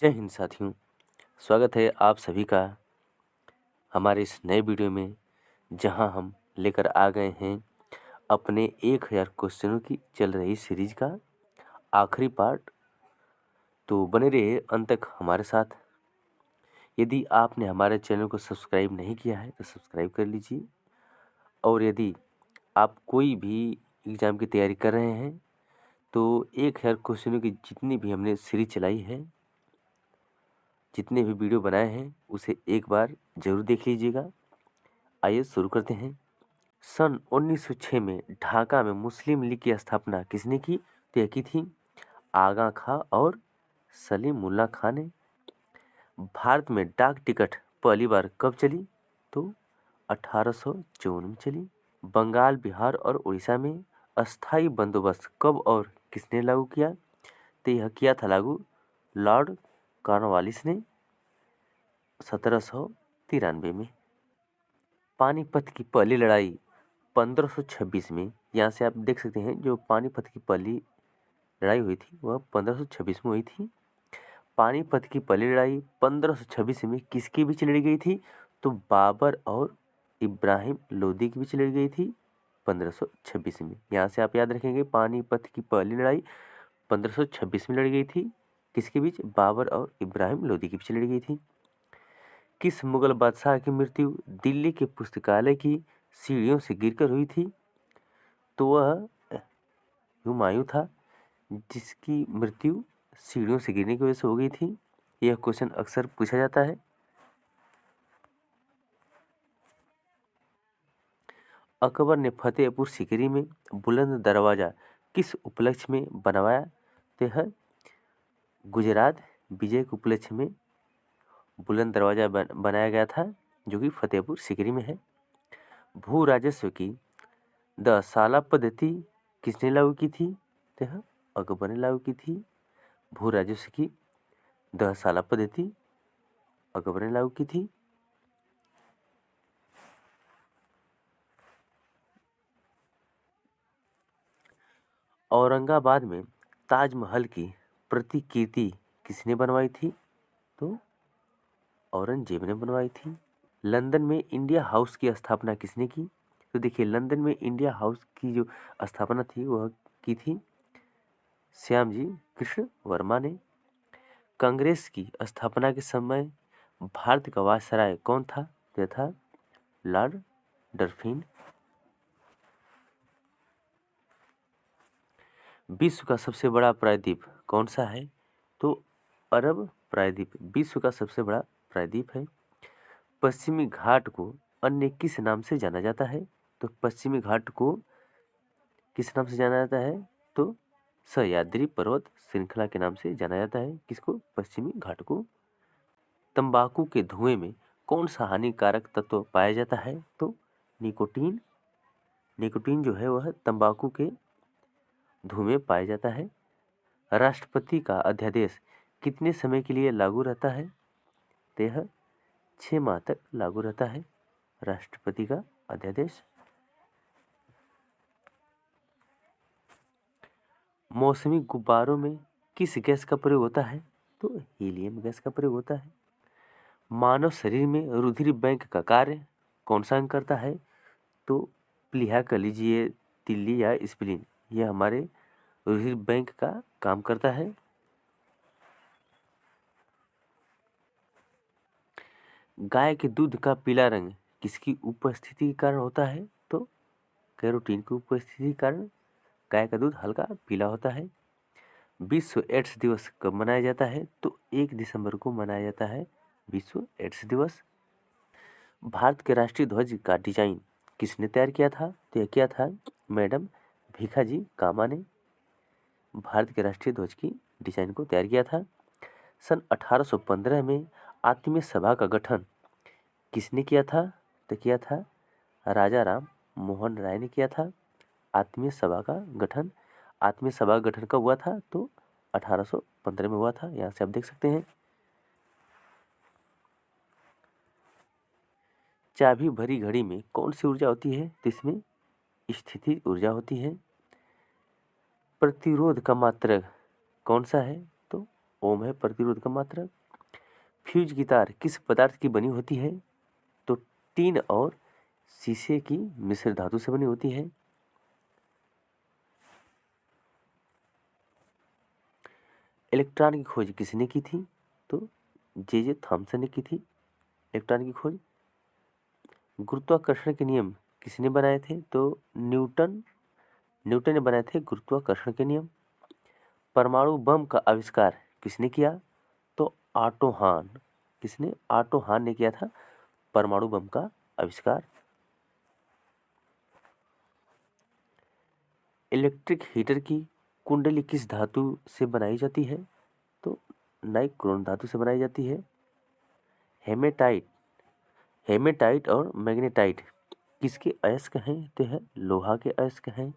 जय हिंद साथियों। स्वागत है आप सभी का हमारे इस नए वीडियो में, जहां हम लेकर आ गए हैं अपने 1000 क्वेश्चनों की चल रही सीरीज का आखिरी पार्ट। तो बने रहिए अंत तक हमारे साथ। यदि आपने हमारे चैनल को सब्सक्राइब नहीं किया है तो सब्सक्राइब कर लीजिए, और यदि आप कोई भी एग्ज़ाम की तैयारी कर रहे हैं तो 1000 क्वेश्चनों की जितनी भी हमने सीरीज चलाई है, जितने भी वीडियो बनाए हैं, उसे एक बार ज़रूर देख लीजिएगा। आइए शुरू करते हैं। सन 1906 में ढाका में मुस्लिम लीग की स्थापना किसने की? तो यह की थी आगा खां और सलीमुल्लाह खां ने। भारत में डाक टिकट पहली बार कब चली? तो 1854 में चली। बंगाल, बिहार और उड़ीसा में अस्थाई बंदोबस्त कब और किसने लागू किया? तो यह किया था लागू लॉर्ड कॉर्नवालिस ने 1793 में। पानीपत की पहली लड़ाई 1526 में, यहाँ से आप देख सकते हैं जो पानीपत की पहली लड़ाई हुई थी वह 1526 में हुई थी। पानीपत की पहली लड़ाई 1526 में किसके बीच लड़ी गई थी? तो बाबर और इब्राहिम लोदी के बीच लड़ी गई थी 1526 में। यहाँ से आप याद रखेंगे पानीपत की पहली लड़ाई 1526 में लड़ी गई थी। किसके बीच? बाबर और इब्राहिम लोदी के बीच लड़ी गई थी। किस मुगल बादशाह की मृत्यु दिल्ली के पुस्तकालय की सीढ़ियों से गिरकर हुई थी? तो वह हुमायूं था, जिसकी मृत्यु सीढ़ियों से गिरने की वजह से हो गई थी। यह क्वेश्चन अक्सर पूछा जाता है। अकबर ने फतेहपुर सीकरी में बुलंद दरवाजा किस उपलक्ष्य में बनवाया? तो यह गुजरात विजय के उपलक्ष्य में बुलंद दरवाजा बनाया गया था, जो कि फतेहपुर सीकरी में है। भू राजस्व की 10 साला पद्धति किसने लागू की थी? तो यह अकबर ने लागू की थी। भू राजस्व की 10 साला पद्धति अकबर ने लागू की थी। औरंगाबाद में ताजमहल की प्रतिकृति किसने बनवाई थी? तो औरंगजेब ने बनवाई थी। लंदन में इंडिया हाउस की स्थापना किसने की? तो देखिए, लंदन में इंडिया हाउस की जो स्थापना थी वह की थी श्यामजी कृष्ण वर्मा ने। कांग्रेस की स्थापना के समय भारत का वायसराय कौन था? यह था लॉर्ड डरफिन। विश्व का सबसे बड़ा प्रायद्वीप कौन सा है? तो अरब प्रायद्वीप विश्व का सबसे बड़ा प्रायद्वीप है। पश्चिमी घाट को अन्य किस नाम से जाना जाता है? तो पश्चिमी घाट को किस नाम से जाना जाता है? तो सह्याद्री पर्वत श्रृंखला के नाम से जाना जाता है। किसको? पश्चिमी घाट को। तंबाकू के धुएं में कौन सा हानिकारक तत्व पाया जाता है? तो निकोटीन। निकोटीन जो है वह तंबाकू के धुएं में पाया जाता है। राष्ट्रपति का अध्यादेश कितने समय के लिए लागू रहता है? तो यह 6 माह तक लागू रहता है राष्ट्रपति का अध्यादेश। मौसमी गुब्बारों में किस गैस का प्रयोग होता है? तो हीलियम गैस का प्रयोग होता है। मानव शरीर में रुधिर बैंक का कार्य कौन सा अंग करता है? तो प्लीहा कर लीजिए, तिल्ली या स्प्लीन, यह हमारे रुधिर बैंक का काम करता है। गाय के दूध का पीला रंग किसकी उपस्थिति के कारण होता है? तो कैरोटीन की उपस्थिति के कारण गाय का दूध हल्का पीला होता है। विश्व एड्स दिवस कब मनाया जाता है? तो 1 दिसंबर को मनाया जाता है विश्व एड्स दिवस। भारत के राष्ट्रीय ध्वज का डिजाइन किसने तैयार किया था? तो यह किया था मैडम भीखाजी कामा ने भारत के राष्ट्रीय ध्वज की डिजाइन को तैयार किया था। सन 1815 में आत्मीय सभा का गठन किसने किया था? तो किया था राजा राम मोहन राय ने किया था आत्मीय सभा का गठन। आत्मीय सभा का गठन कब हुआ था? तो 1815 में हुआ था। यहाँ से आप देख सकते हैं। चाबी भरी घड़ी में कौन सी ऊर्जा होती है? तो इसमें स्थिति ऊर्जा होती है। प्रतिरोध का मात्रक कौन सा है? तो ओम है प्रतिरोध का मात्रक। फ्यूज की तार किस पदार्थ की बनी होती है? तो टीन और शीशे की मिश्र धातु से बनी होती है। इलेक्ट्रॉन की खोज किसने की थी? तो जे थॉमसन ने की थी इलेक्ट्रॉन की खोज। गुरुत्वाकर्षण के नियम किसने बनाए थे? तो न्यूटन ने बनाए थे गुरुत्वाकर्षण के नियम। परमाणु बम का आविष्कार किसने किया? तो ऑटो हान। किसने? ऑटो हान ने किया था परमाणु बम का आविष्कार। इलेक्ट्रिक हीटर की कुंडली किस धातु से बनाई जाती है? तो नाइक्रोम धातु से बनाई जाती है। हेमेटाइट और मैग्नेटाइट किसके अयस्क हैं? तो है लोहा के अयस्क हैं।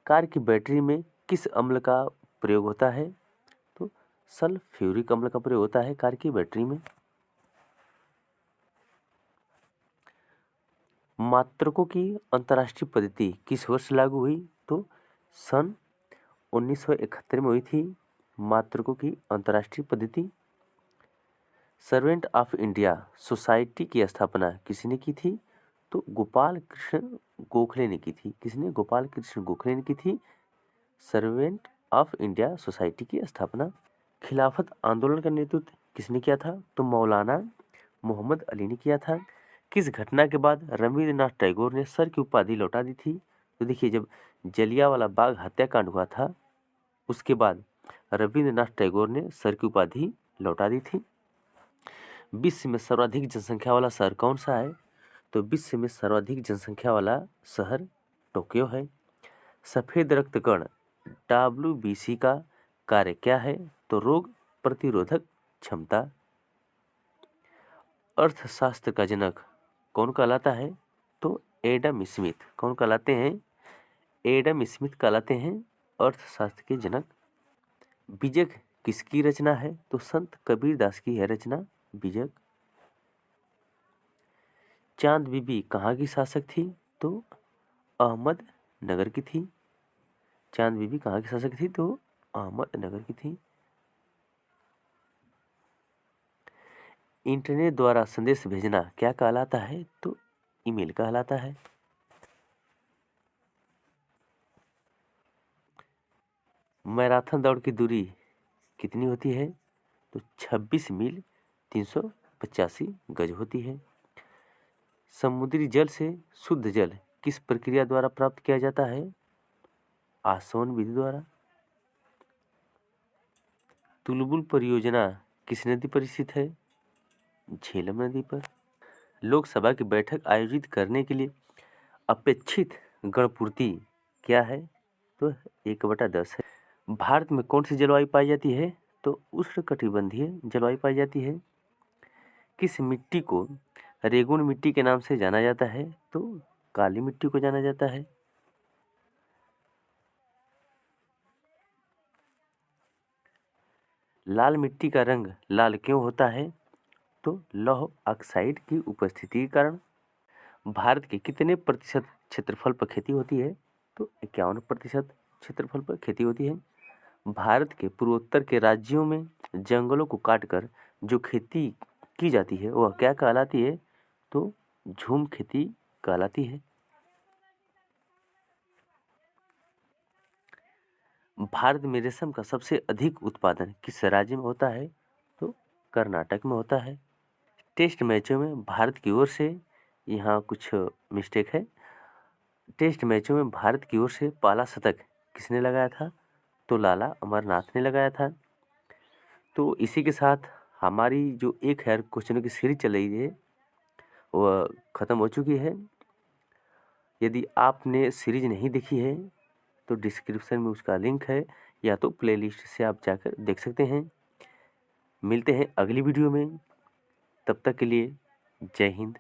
कार की बैटरी में किस अम्ल का प्रयोग होता है? तो सल्फ्यूरिक अम्ल का प्रयोग होता है कार की बैटरी में। मात्रकों की अंतर्राष्ट्रीय पद्धति किस वर्ष लागू हुई? तो सन 1971 में हुई थी मात्रकों की अंतर्राष्ट्रीय पद्धति। सर्वेंट ऑफ इंडिया सोसाइटी की स्थापना किसने की थी? तो गोपाल कृष्ण गोखले ने की थी। किसने? गोपाल कृष्ण गोखले ने की थी सर्वेंट ऑफ इंडिया सोसाइटी की स्थापना। खिलाफत आंदोलन का नेतृत्व किसने किया था? तो मौलाना मोहम्मद अली ने किया था। किस घटना के बाद रविंद्रनाथ टैगोर ने सर की उपाधि लौटा दी थी? तो देखिए, जब जलियांवाला बाग हत्याकांड हुआ था उसके बाद रविंद्रनाथ टैगोर ने सर की उपाधि लौटा दी थी। विश्व में सर्वाधिक जनसंख्या वाला शहर कौन सा है? तो विश्व में सर्वाधिक जनसंख्या वाला शहर टोक्यो है। सफेद रक्त कण WBC का कार्य क्या है? तो रोग प्रतिरोधक क्षमता। अर्थशास्त्र का जनक कौन कहलाता है? तो एडम स्मिथ। कौन कहलाते हैं? एडम स्मिथ कहलाते हैं अर्थशास्त्र के जनक। बीजक किसकी रचना है? तो संत कबीर दास की है रचना बीजक। चांद बीबी कहाँ की शासक थी? तो अहमदनगर की थी। चांद बीबी कहाँ की शासक थी? तो अहमदनगर की थी। इंटरनेट द्वारा संदेश भेजना क्या कहलाता है? तो ईमेल कहलाता है। मैराथन दौड़ की दूरी कितनी होती है? तो 26 मील 385 गज होती है। समुद्री जल से शुद्ध जल किस प्रक्रिया द्वारा प्राप्त किया जाता है? आसवन विधि द्वारा। तुलबुल परियोजना किस नदी पर स्थित है? झेलम नदी पर। लोकसभा की बैठक आयोजित करने के लिए अपेक्षित गणपूर्ति क्या है? तो 1/10 है। भारत में कौन सी जलवायु पाई जाती है? तो उष्णकटिबंधीय जलवायु पाई जाती है। किस मिट्टी को रेगुन मिट्टी के नाम से जाना जाता है? तो काली मिट्टी को जाना जाता है। लाल मिट्टी का रंग लाल क्यों होता है? तो लौह ऑक्साइड की उपस्थिति के कारण। भारत के कितने प्रतिशत क्षेत्रफल पर खेती होती है? तो 51% क्षेत्रफल पर खेती होती है। भारत के पूर्वोत्तर के राज्यों में जंगलों को काटकर जो खेती की जाती है वह क्या कहलाती है? तो झूम खेती कहलाती है। भारत में रेशम का सबसे अधिक उत्पादन किस राज्य में होता है? तो कर्नाटक में होता है। टेस्ट मैचों में भारत की ओर से, यहाँ कुछ मिस्टेक है, टेस्ट मैचों में भारत की ओर से पहला शतक किसने लगाया था? तो लाला अमरनाथ ने लगाया था। तो इसी के साथ हमारी जो 1000 क्वेश्चनों की सीरीज चल रही है वह ख़त्म हो चुकी है। यदि आपने सीरीज नहीं देखी है तो डिस्क्रिप्शन में उसका लिंक है, या तो प्लेलिस्ट से आप जाकर देख सकते हैं। मिलते हैं अगली वीडियो में, तब तक के लिए जय हिंद।